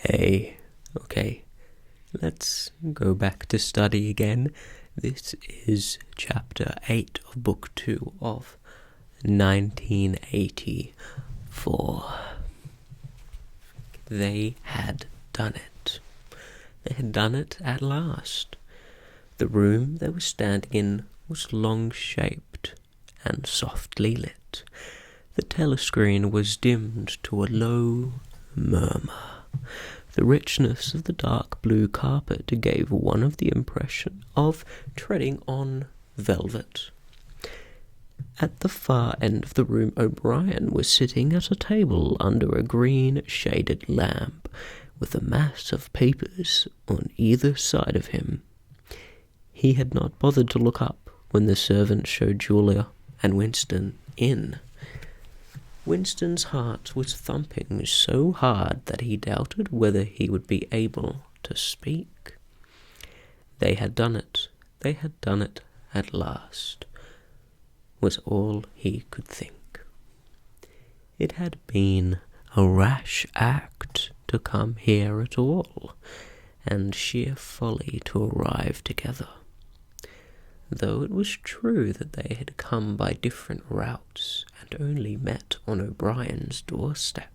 Hey, okay, let's go back to study again. This is chapter 8 of book 2 of 1984. They had done it. They had done it at last. The room they were standing in was long-shaped and softly lit. The telescreen was dimmed to a low murmur. The richness of the dark blue carpet gave one of the impression of treading on velvet. At the far end of the room, O'Brien was sitting at a table under a green shaded lamp, with a mass of papers on either side of him. He had not bothered to look up when the servant showed Julia and Winston in. Winston's heart was thumping so hard that he doubted whether he would be able to speak. They had done it. They had done it at last, was all he could think. It had been a rash act to come here at all, and sheer folly to arrive together. Though it was true that they had come by different routes and only met on O'Brien's doorstep,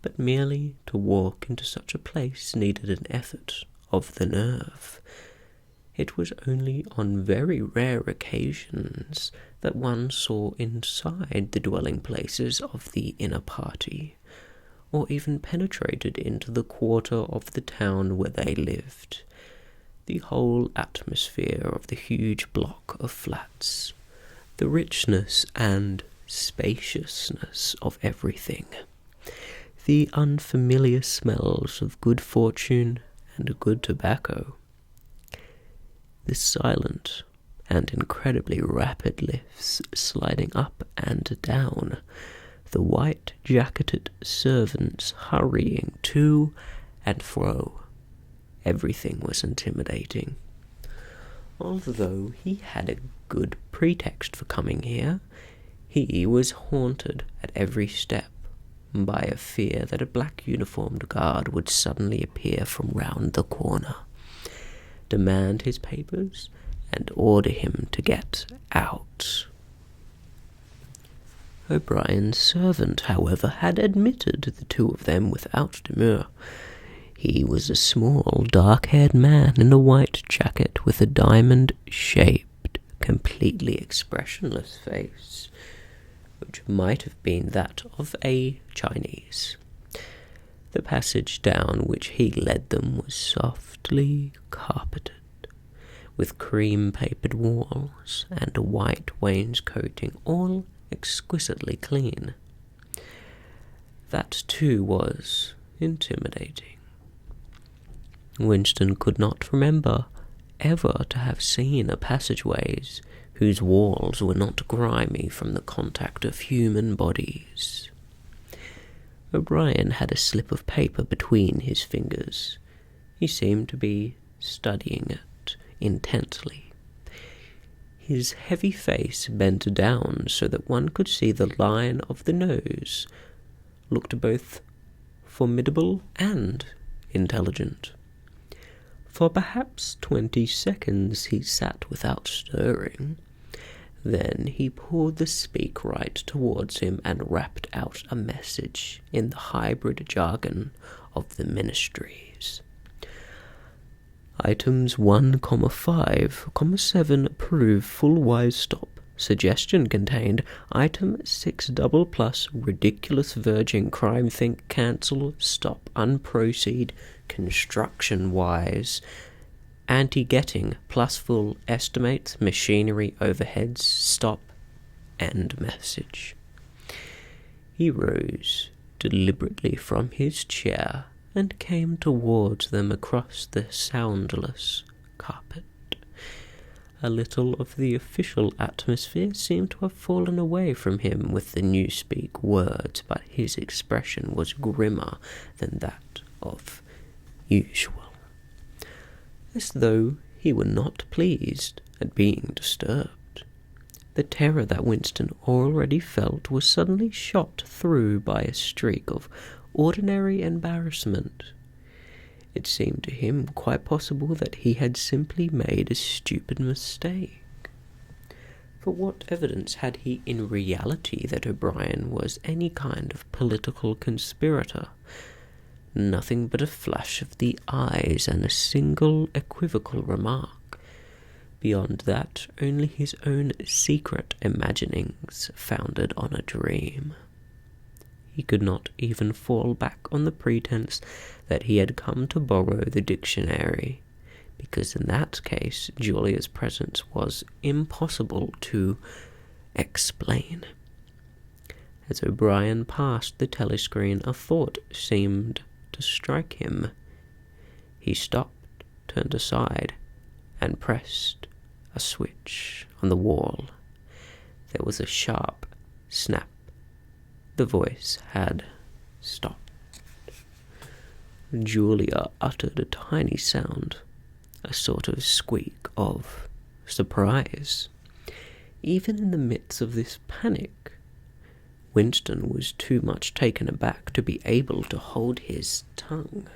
but merely to walk into such a place needed an effort of the nerve. It was only on very rare occasions that one saw inside the dwelling places of the inner party, or even penetrated into the quarter of the town where they lived. The whole atmosphere of the huge block of flats, the richness and spaciousness of everything, the unfamiliar smells of good fortune and good tobacco, the silent and incredibly rapid lifts sliding up and down, the white-jacketed servants hurrying to and fro. Everything was intimidating. Although he had a good pretext for coming here, he was haunted at every step by a fear that a black-uniformed guard would suddenly appear from round the corner, demand his papers, and order him to get out. O'Brien's servant, however, had admitted the two of them without demur. He was a small, dark-haired man in a white jacket with a diamond-shaped, completely expressionless face, which might have been that of a Chinese. The passage down which he led them was softly carpeted, with cream-papered walls and a white wainscoting, all exquisitely clean. That, too, was intimidating. Winston could not remember ever to have seen a passageways whose walls were not grimy from the contact of human bodies. O'Brien had a slip of paper between his fingers. He seemed to be studying it intently. His heavy face bent down so that one could see the line of the nose, looked both formidable and intelligent. For perhaps 20 seconds he sat without stirring. Then he pulled the speak-right towards him and rapped out a message in the hybrid jargon of the ministries. Items 1,5,7 approve full wise stop. Suggestion contained. Item 6 double plus ridiculous virgin crime think cancel stop unproceed construction wise anti-getting plus full estimates machinery overheads stop end message. He rose deliberately from his chair and came towards them across the soundless carpet. A little of the official atmosphere seemed to have fallen away from him with the newspeak words, but his expression was grimmer than that of usual, as though he were not pleased at being disturbed. The terror that Winston already felt was suddenly shot through by a streak of ordinary embarrassment. It seemed to him quite possible that he had simply made a stupid mistake. For what evidence had he in reality that O'Brien was any kind of political conspirator? Nothing but a flash of the eyes and a single equivocal remark. Beyond that, only his own secret imaginings founded on a dream. He could not even fall back on the pretense that he had come to borrow the dictionary, because in that case Julia's presence was impossible to explain. As O'Brien passed the telescreen, a thought seemed to strike him. He stopped, turned aside, and pressed a switch on the wall. There was a sharp snap. The voice had stopped. Julia uttered a tiny sound, a sort of squeak of surprise. Even in the midst of this panic, Winston was too much taken aback to be able to hold his tongue.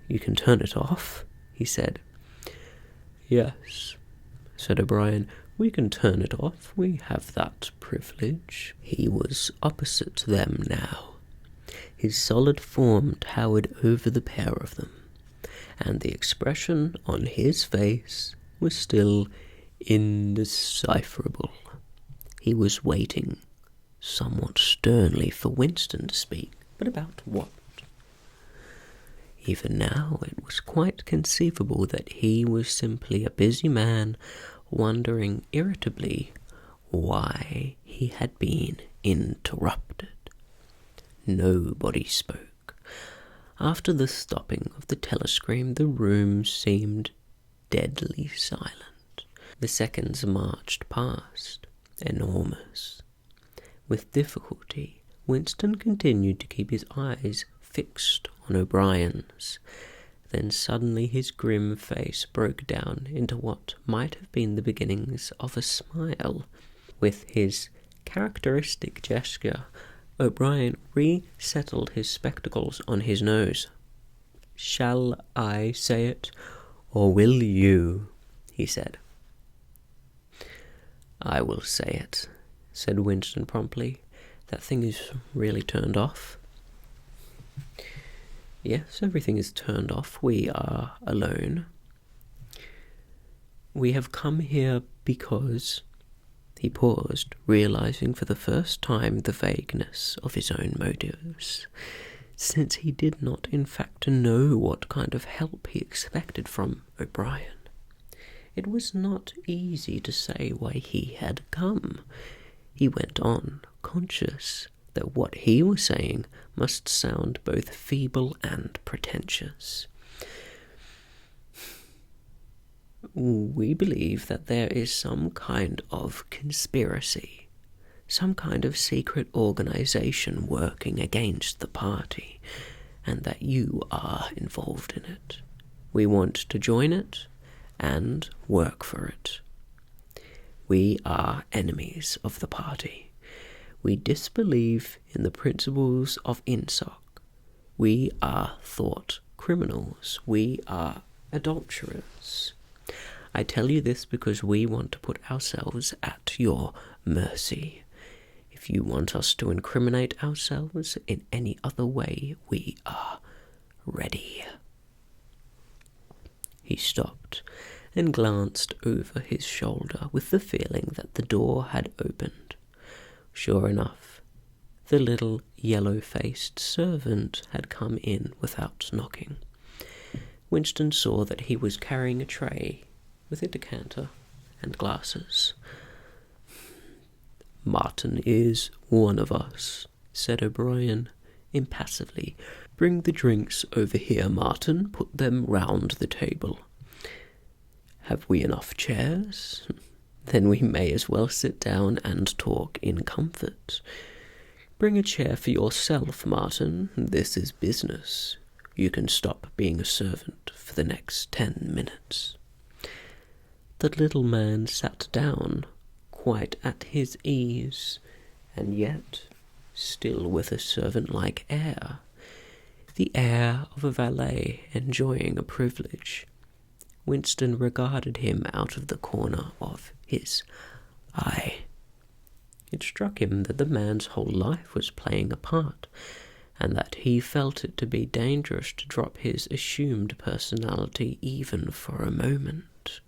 "You can turn it off," he said. "Yes," said O'Brien, "we can turn it off. We have that privilege." He was opposite them now. His solid form towered over the pair of them, and the expression on his face was still indecipherable. He was waiting somewhat sternly for Winston to speak, but about what? Even now it was quite conceivable that he was simply a busy man wondering irritably why he had been interrupted. Nobody spoke. After the stopping of the telescreen, the room seemed deadly silent. The seconds marched past, enormous. With difficulty, Winston continued to keep his eyes fixed on O'Brien's. Then suddenly his grim face broke down into what might have been the beginnings of a smile. With his characteristic gesture, O'Brien resettled his spectacles on his nose. "Shall I say it, or will you?" he said. "I will say it," said Winston promptly. "That thing is really turned off." "Yes, everything is turned off. We are alone. We have come here because—" He paused, realizing for the first time the vagueness of his own motives, since he did not in fact know what kind of help he expected from O'Brien. It was not easy to say why he had come. He went on, conscious that what he was saying must sound both feeble and pretentious. "We believe that there is some kind of conspiracy, some kind of secret organization working against the party, and that you are involved in it. We want to join it and work for it. We are enemies of the party. We disbelieve in the principles of INSOC. We are thought criminals. We are adulterers. I tell you this because we want to put ourselves at your mercy. If you want us to incriminate ourselves in any other way, we are ready." He stopped and glanced over his shoulder with the feeling that the door had opened. Sure enough, the little yellow-faced servant had come in without knocking. Winston saw that he was carrying a tray with a decanter and glasses. "Martin is one of us," said O'Brien impassively. "Bring the drinks over here, Martin. Put them round the table. Have we enough chairs? Then we may as well sit down and talk in comfort. Bring a chair for yourself, Martin. This is business. You can stop being a servant for the next 10 minutes. The little man sat down, quite at his ease, and yet still with a servant-like air, the air of a valet enjoying a privilege. Winston regarded him out of the corner of his eye. It struck him that the man's whole life was playing a part, and that he felt it to be dangerous to drop his assumed personality even for a moment.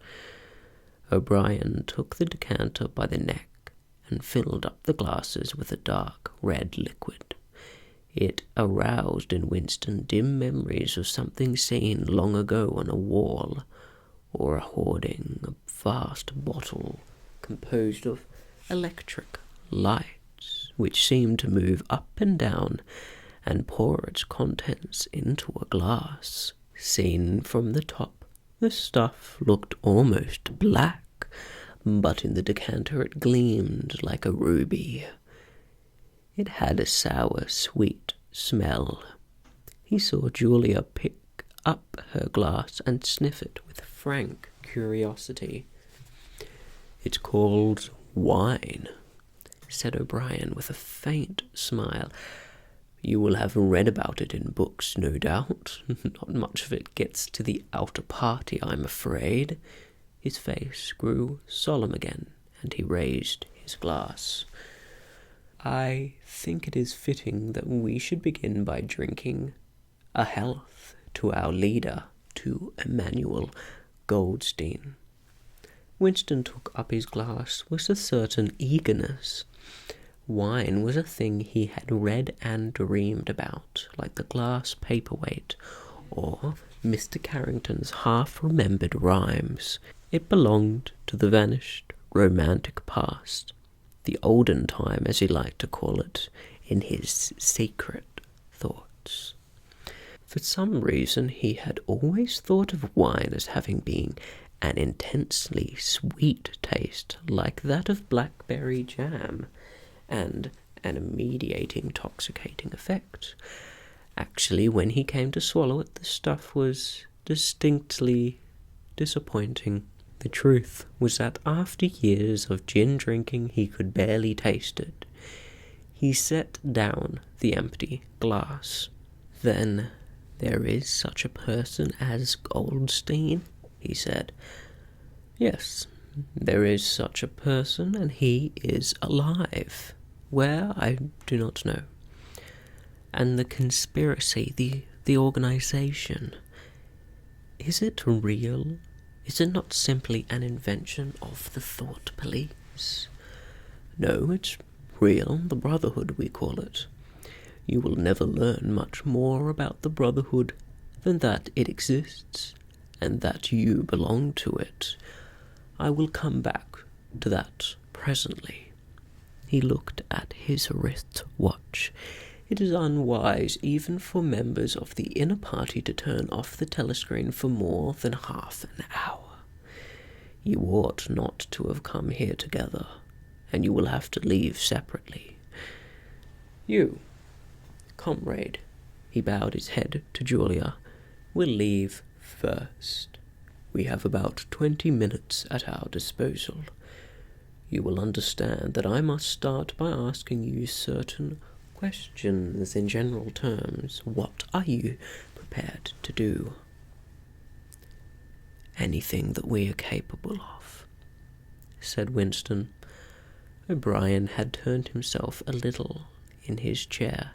O'Brien took the decanter by the neck and filled up the glasses with a dark red liquid. It aroused in Winston dim memories of something seen long ago on a wall, or a hoarding, a vast bottle composed of electric lights, which seemed to move up and down and pour its contents into a glass. Seen from the top, the stuff looked almost black, but in the decanter it gleamed like a ruby. It had a sour, sweet smell. He saw Julia pick up her glass and sniff it with frank curiosity. "It's called wine," said O'Brien with a faint smile. "You will have read about it in books, no doubt. Not much of it gets to the outer party, I'm afraid." His face grew solemn again, and he raised his glass. "I think it is fitting that we should begin by drinking a health to our leader, to Emmanuel Goldstein." Winston took up his glass with a certain eagerness. Wine was a thing he had read and dreamed about, like the glass paperweight, or Mr. Carrington's half-remembered rhymes. It belonged to the vanished romantic past, the olden time, as he liked to call it, in his secret thoughts. For some reason he had always thought of wine as having been an intensely sweet taste, like that of blackberry jam, and an immediate intoxicating effect. Actually, when he came to swallow it, the stuff was distinctly disappointing. The truth was that after years of gin drinking he could barely taste it. He set down the empty glass. "Then there is such a person as Goldstein?" he said. "Yes, there is such a person, and he is alive. Where, I do not know. And the conspiracy, the organization, is it real? Is it not simply an invention of the thought police?" "No, it's real, the Brotherhood, we call it. You will never learn much more about the Brotherhood than that it exists, and that you belong to it. I will come back to that presently." He looked at his wrist watch. "It is unwise even for members of the inner party to turn off the telescreen for more than half an hour. You ought not to have come here together, and you will have to leave separately. You, comrade," he bowed his head to Julia, "will leave first. We have about 20 minutes at our disposal. You will understand that I must start by asking you certain questions in general terms. What are you prepared to do?" "Anything that we are capable of," said Winston. O'Brien had turned himself a little in his chair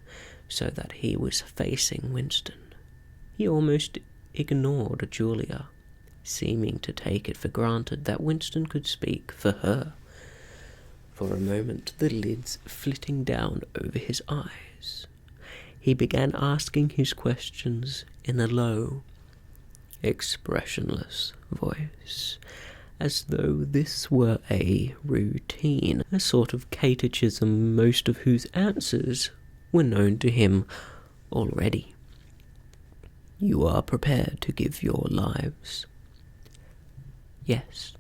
so that he was facing Winston. He almost ignored Julia, seeming to take it for granted that Winston could speak for her. For a moment, the lids flitting down over his eyes, he began asking his questions in a low, expressionless voice, as though this were a routine, a sort of catechism, most of whose answers were known to him already. "You are prepared to give your lives?" "Yes."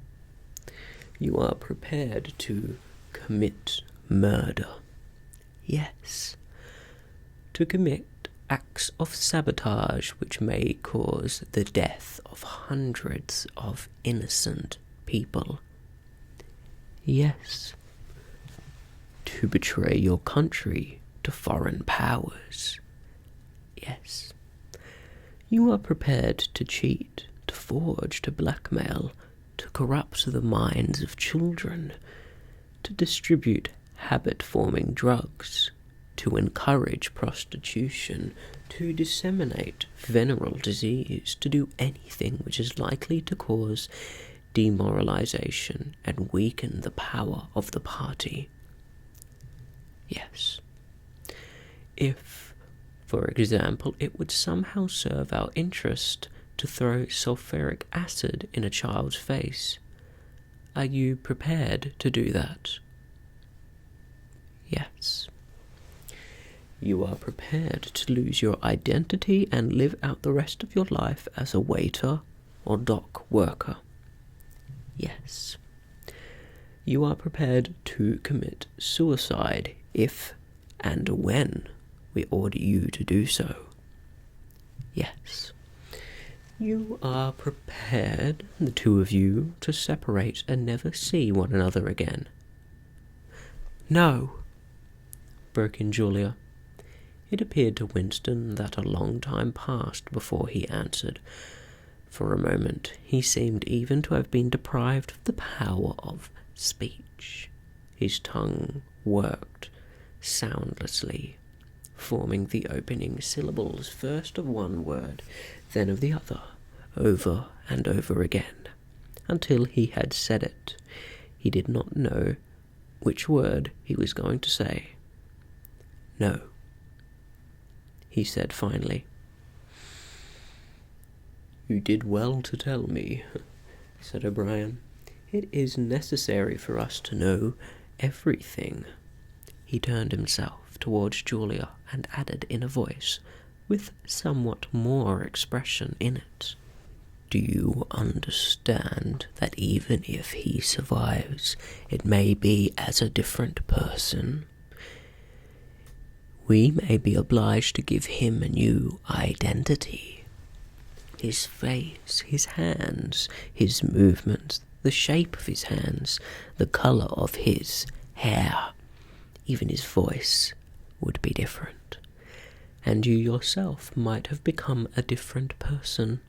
"You are prepared to commit murder?" "Yes." "To commit acts of sabotage which may cause the death of hundreds of innocent people?" "Yes." "To betray your country, to to foreign powers. Yes. You are prepared to cheat, to forge, to blackmail, to corrupt the minds of children, to distribute habit-forming drugs, to encourage prostitution, to disseminate venereal disease, to do anything which is likely to cause demoralization and weaken the power of the party. Yes. If, for example, it would somehow serve our interest to throw sulfuric acid in a child's face, are you prepared to do that? Yes. You are prepared to lose your identity and live out the rest of your life as a waiter or dock worker. Yes. You are prepared to commit suicide if and when we order you to do so. Yes. You are prepared, the two of you, to separate and never see one another again. No, broke in Julia. It appeared to Winston that a long time passed before he answered. For a moment he seemed even to have been deprived of the power of speech. His tongue worked soundlessly, forming the opening syllables first of one word, then of the other, over and over again, until he had said it. He did not know which word he was going to say. No, he said finally. You did well to tell me, said O'Brien. It is necessary for us to know everything. He turned himself towards Julia and added in a voice with somewhat more expression in it. Do you understand that even if he survives, it may be as a different person? We may be obliged to give him a new identity. His face, his hands, his movements, the shape of his hands, the colour of his hair, even his voice would be different. And you yourself might have become a different person.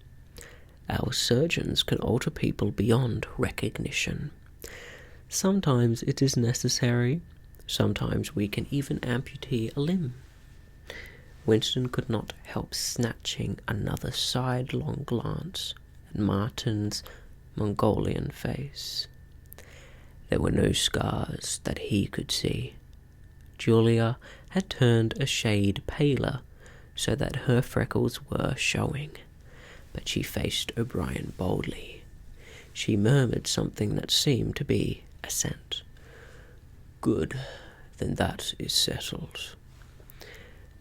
Our surgeons can alter people beyond recognition. Sometimes it is necessary. Sometimes we can even amputee a limb. Winston could not help snatching another sidelong glance at Martin's Mongolian face. There were no scars that he could see. Julia had turned a shade paler, so that her freckles were showing, but she faced O'Brien boldly. She murmured something that seemed to be assent. Good, then that is settled.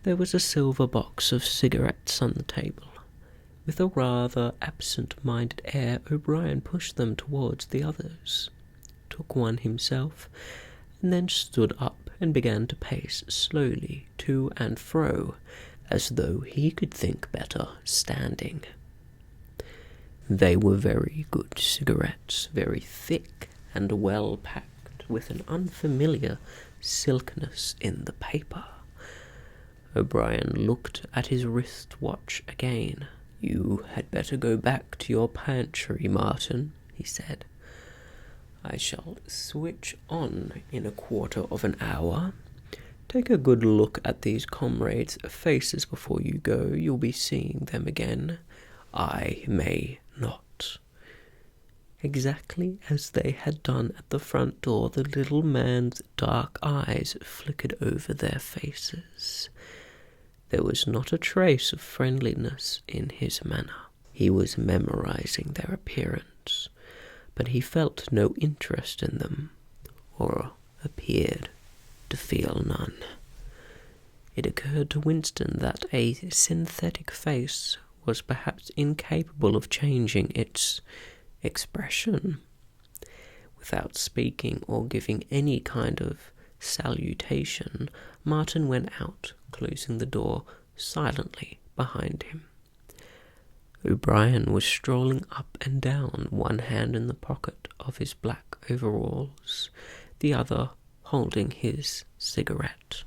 There was a silver box of cigarettes on the table. With a rather absent-minded air, O'Brien pushed them towards the others, took one himself, and then stood up and began to pace slowly to and fro, as though he could think better standing. They were very good cigarettes, very thick and well packed, with an unfamiliar silkiness in the paper. O'Brien looked at his wrist-watch again. You had better go back to your pantry, Martin, he said. I shall switch on in a quarter of an hour. Take a good look at these comrades' faces before you go. You'll be seeing them again. I may not. Exactly as they had done at the front door, the little man's dark eyes flickered over their faces. There was not a trace of friendliness in his manner. He was memorizing their appearance, but he felt no interest in them, or appeared to feel none. It occurred to Winston that a synthetic face was perhaps incapable of changing its expression. Without speaking or giving any kind of salutation, Martin went out, closing the door silently behind him. O'Brien was strolling up and down, one hand in the pocket of his black overalls, the other holding his cigarette.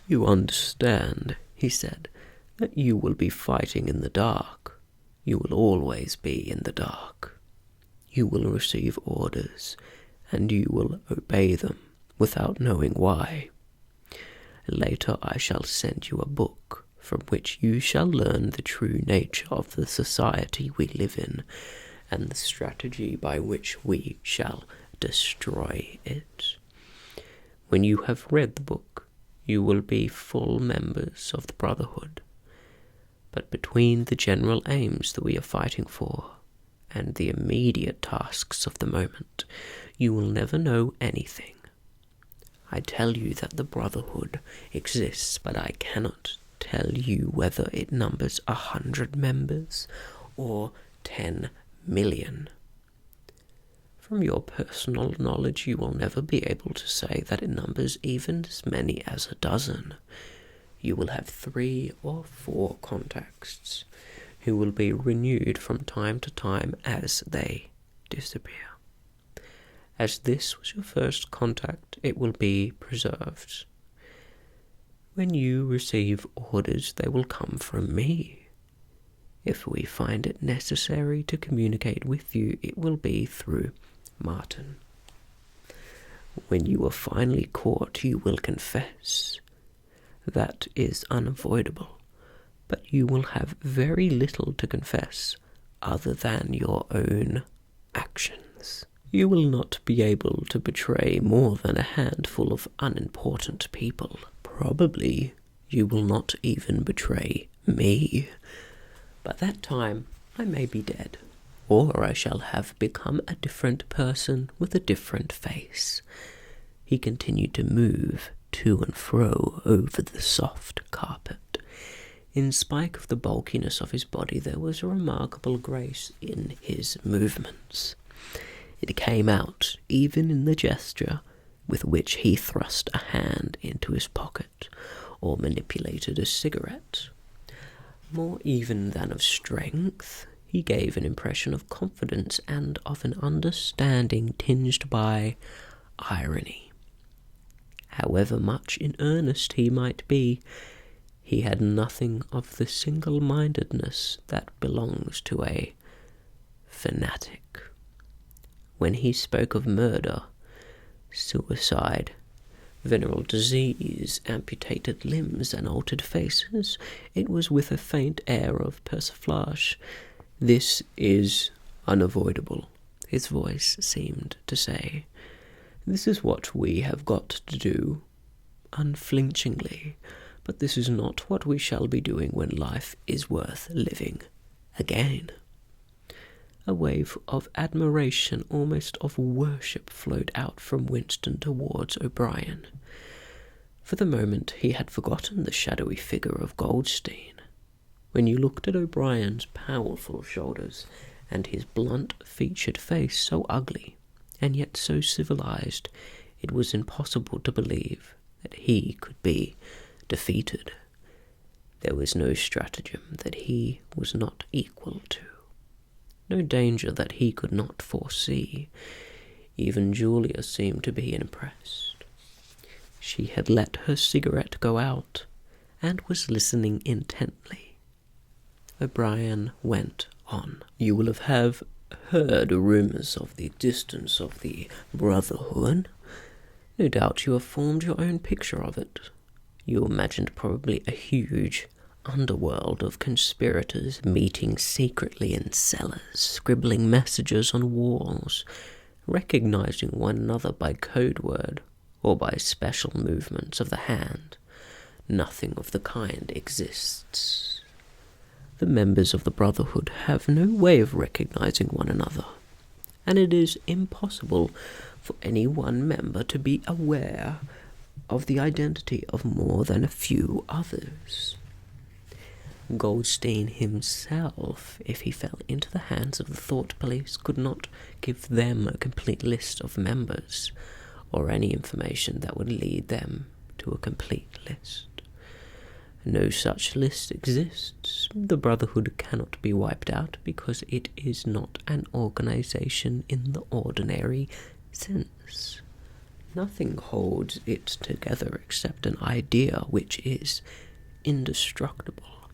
"You understand," he said, "that you will be fighting in the dark. You will always be in the dark. You will receive orders, and you will obey them without knowing why. Later I shall send you a book from which you shall learn the true nature of the society we live in, and the strategy by which we shall destroy it. When you have read the book, you will be full members of the Brotherhood. But between the general aims that we are fighting for and the immediate tasks of the moment, you will never know anything. I tell you that the Brotherhood exists, but I cannot tell you whether it numbers 100 members or 10 million. From your personal knowledge, you will never be able to say that it numbers even as many as a dozen. You will have 3 or 4 contacts, who will be renewed from time to time as they disappear. As this was your first contact, it will be preserved. When you receive orders, they will come from me. If we find it necessary to communicate with you, it will be through Martin. When you are finally caught, you will confess. That is unavoidable, but you will have very little to confess other than your own actions. You will not be able to betray more than a handful of unimportant people. Probably you will not even betray me. By that time, I may be dead, or I shall have become a different person with a different face. He continued to move to and fro over the soft carpet. In spite of the bulkiness of his body, there was a remarkable grace in his movements. It came out even in the gesture with which he thrust a hand into his pocket or manipulated a cigarette. More even than of strength, he gave an impression of confidence and of an understanding tinged by irony. However much in earnest he might be, he had nothing of the single-mindedness that belongs to a fanatic. When he spoke of murder, suicide, venereal disease, amputated limbs, and altered faces, it was with a faint air of persiflage. "This is unavoidable," his voice seemed to say. "This is what we have got to do, unflinchingly, but this is not what we shall be doing when life is worth living again." A wave of admiration, almost of worship, flowed out from Winston towards O'Brien. For the moment he had forgotten the shadowy figure of Goldstein. When you looked at O'Brien's powerful shoulders and his blunt-featured face, so ugly and yet so civilized, it was impossible to believe that he could be defeated. There was no stratagem that he was not equal to, no danger that he could not foresee. Even Julia seemed to be impressed. She had let her cigarette go out, and was listening intently. O'Brien went on. "You will have heard rumours of the existence of the Brotherhood. No doubt you have formed your own picture of it. You imagined probably a huge underworld of conspirators meeting secretly in cellars, scribbling messages on walls, recognizing one another by code word or by special movements of the hand. Nothing of the kind exists. The members of the Brotherhood have no way of recognizing one another, and it is impossible for any one member to be aware of the identity of more than a few others. Goldstein himself, if he fell into the hands of the thought police, could not give them a complete list of members, or any information that would lead them to a complete list. No such list exists. The Brotherhood cannot be wiped out because it is not an organization in the ordinary sense. Nothing holds it together except an idea which is indestructible.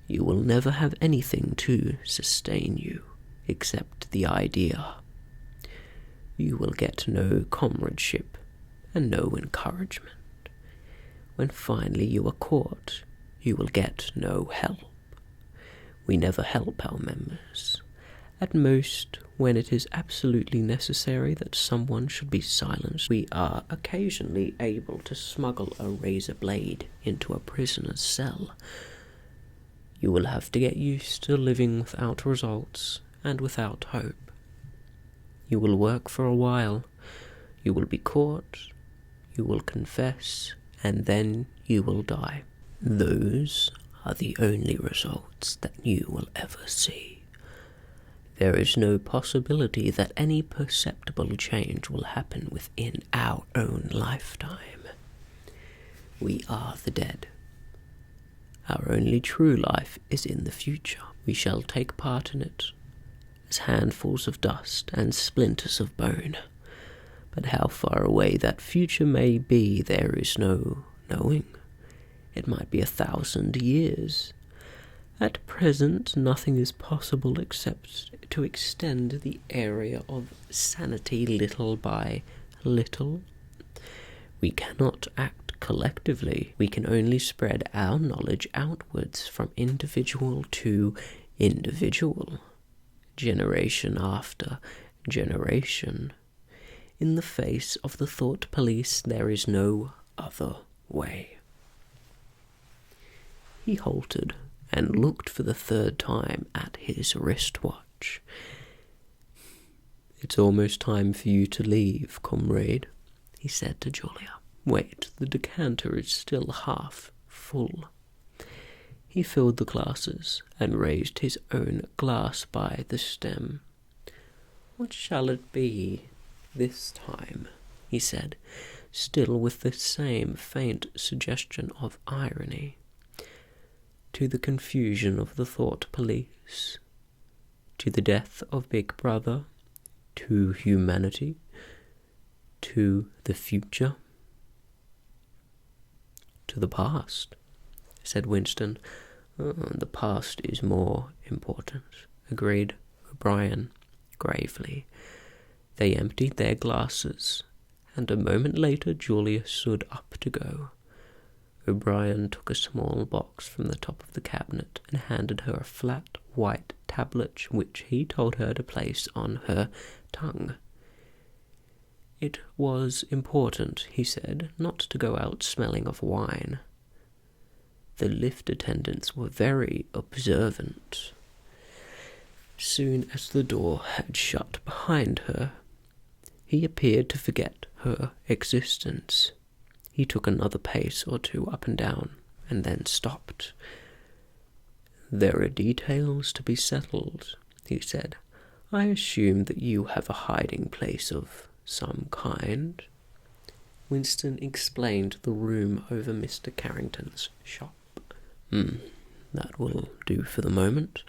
You will never have anything to sustain you except the idea. You will get no comradeship and no encouragement. When finally you are caught, you will get no help. We never help our members. At most, when it is absolutely necessary that someone should be silenced, we are occasionally able to smuggle a razor blade into a prisoner's cell. You will have to get used to living without results and without hope. You will work for a while, you will be caught, you will confess, and then you will die. Those are the only results that you will ever see. There is no possibility that any perceptible change will happen within our own lifetime. We are the dead. Our only true life is in the future. We shall take part in it as handfuls of dust and splinters of bone. But how far away that future may be, there is no knowing. It might be 1,000 years. At present, nothing is possible except to extend the area of sanity little by little. We cannot act collectively. We can only spread our knowledge outwards from individual to individual, generation after generation. In the face of the thought police, there is no other way. He halted and looked for the third time at his wristwatch. "It's almost time for you to leave, comrade," he said to Julia. "Wait, the decanter is still half full." He filled the glasses and raised his own glass by the stem. "What shall it be this time?" he said, still with the same faint suggestion of irony. To the confusion of the thought police, to the death of Big Brother, to humanity, to the future, to the past, said Winston. The past is more important, agreed O'Brien gravely. They emptied their glasses, and a moment later Julia stood up to go. O'Brien took a small box from the top of the cabinet and handed her a flat white tablet which he told her to place on her tongue. It was important, he said, not to go out smelling of wine. The lift attendants were very observant. Soon as the door had shut behind her, he appeared to forget her existence. He took another pace or two up and down, and then stopped. "There are details to be settled," he said. "I assume that you have a hiding place of some kind." Winston explained the room over Mr. Carrington's shop. That will do for the moment.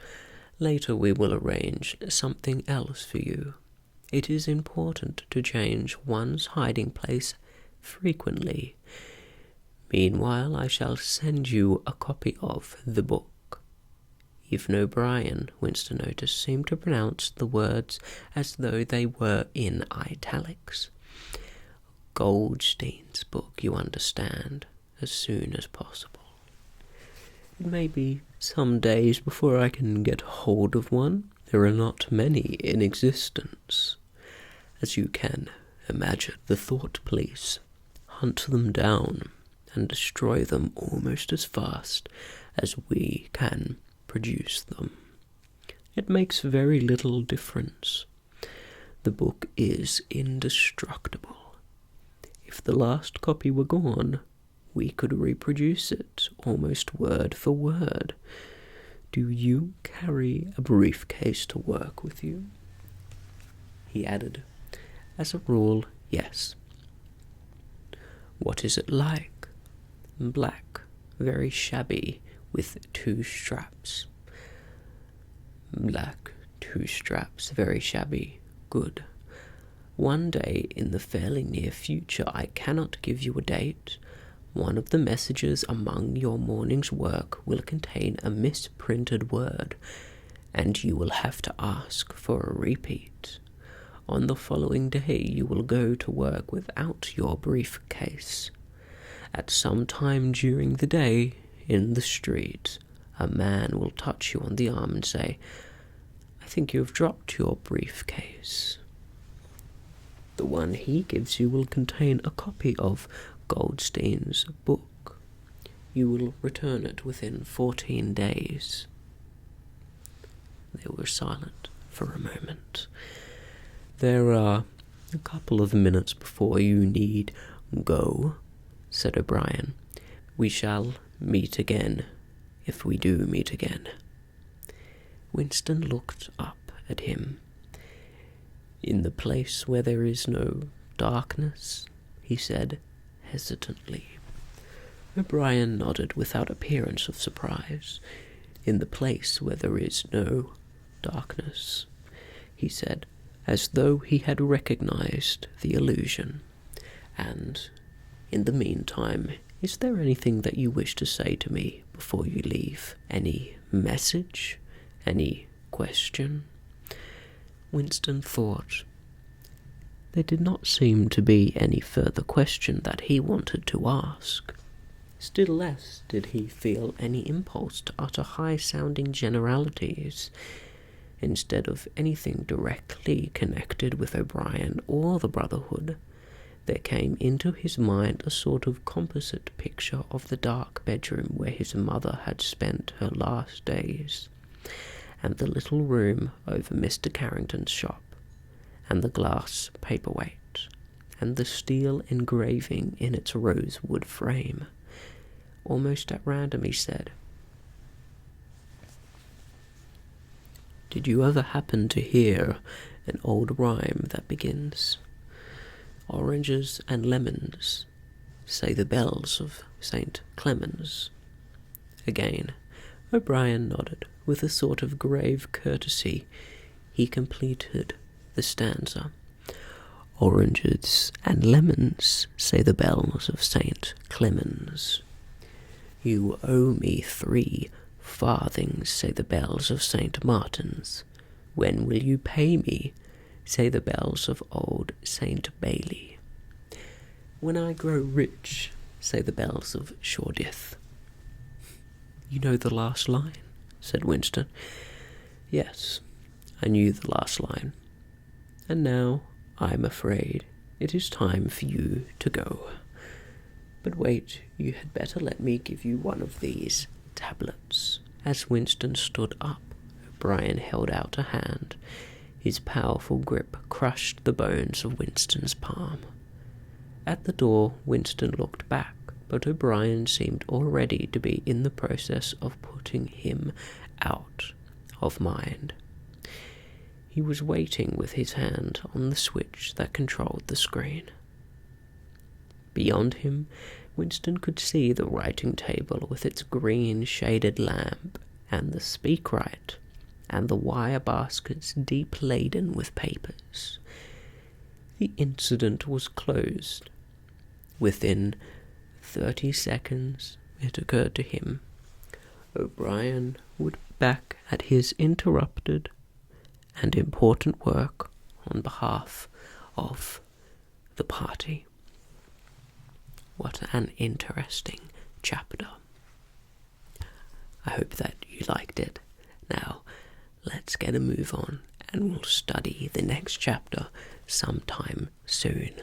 Later we will arrange something else for you. It is important to change one's hiding place frequently. Meanwhile, I shall send you a copy of the book. Even O'Brien, Winston noticed, seemed to pronounce the words as though they were in italics. Goldstein's book, you understand, as soon as possible. It may be some days before I can get hold of one. There are not many in existence. As you can imagine, the thought police hunt them down and destroy them almost as fast as we can produce them. It makes very little difference. The book is indestructible. If the last copy were gone, we could reproduce it almost word for word. Do you carry a briefcase to work with you? He added, "As a rule, yes." "What is it like?" "Black, very shabby, with 2 straps." "Black, 2 straps, very shabby. Good. One day in the fairly near future, I cannot give you a date. One of the messages among your morning's work will contain a misprinted word, and you will have to ask for a repeat. On the following day, you will go to work without your briefcase. At some time during the day, in the street, a man will touch you on the arm and say, "I think you have dropped your briefcase." The one he gives you will contain a copy of Goldstein's book. You will return it within 14 days. They were silent for a moment. "There are a couple of minutes before you need go," said O'Brien. "We shall meet again, if we do meet again." Winston looked up at him. "In the place where there is no darkness," he said hesitantly. O'Brien nodded without appearance of surprise. "In the place where there is no darkness," he said, as though he had recognized the allusion. "And, in the meantime, is there anything that you wish to say to me before you leave? Any message? Any question?" Winston thought. There did not seem to be any further question that he wanted to ask. Still less did he feel any impulse to utter high-sounding generalities. Instead of anything directly connected with O'Brien or the Brotherhood, there came into his mind a sort of composite picture of the dark bedroom where his mother had spent her last days, and the little room over Mr. Carrington's shop, and the glass paperweight, and the steel engraving in its rosewood frame. Almost at random he said, "Did you ever happen to hear an old rhyme that begins, 'Oranges and lemons, say the bells of St. Clemens'?" Again, O'Brien nodded. With a sort of grave courtesy, he completed the stanza. "Oranges and lemons, say the bells of St. Clemens. You owe me 3 farthings, say the bells of St. Martin's. When will you pay me, say the bells of old St. Bailey. When I grow rich, say the bells of Shoreditch." "You know the last line?" said Winston. "Yes, I knew the last line. And now, I'm afraid, it is time for you to go. But wait, you had better let me give you one of these tablets." As Winston stood up, O'Brien held out a hand. His powerful grip crushed the bones of Winston's palm. At the door, Winston looked back, but O'Brien seemed already to be in the process of putting him out of mind. He was waiting with his hand on the switch that controlled the screen. Beyond him, Winston could see the writing table with its green shaded lamp, and the speakwrite, and the wire baskets deep laden with papers. The incident was closed. Within 30 seconds, it occurred to him, O'Brien would be back at his interrupted and important work on behalf of the party. What an interesting chapter. I hope that you liked it. Now, let's get a move on and we'll study the next chapter sometime soon.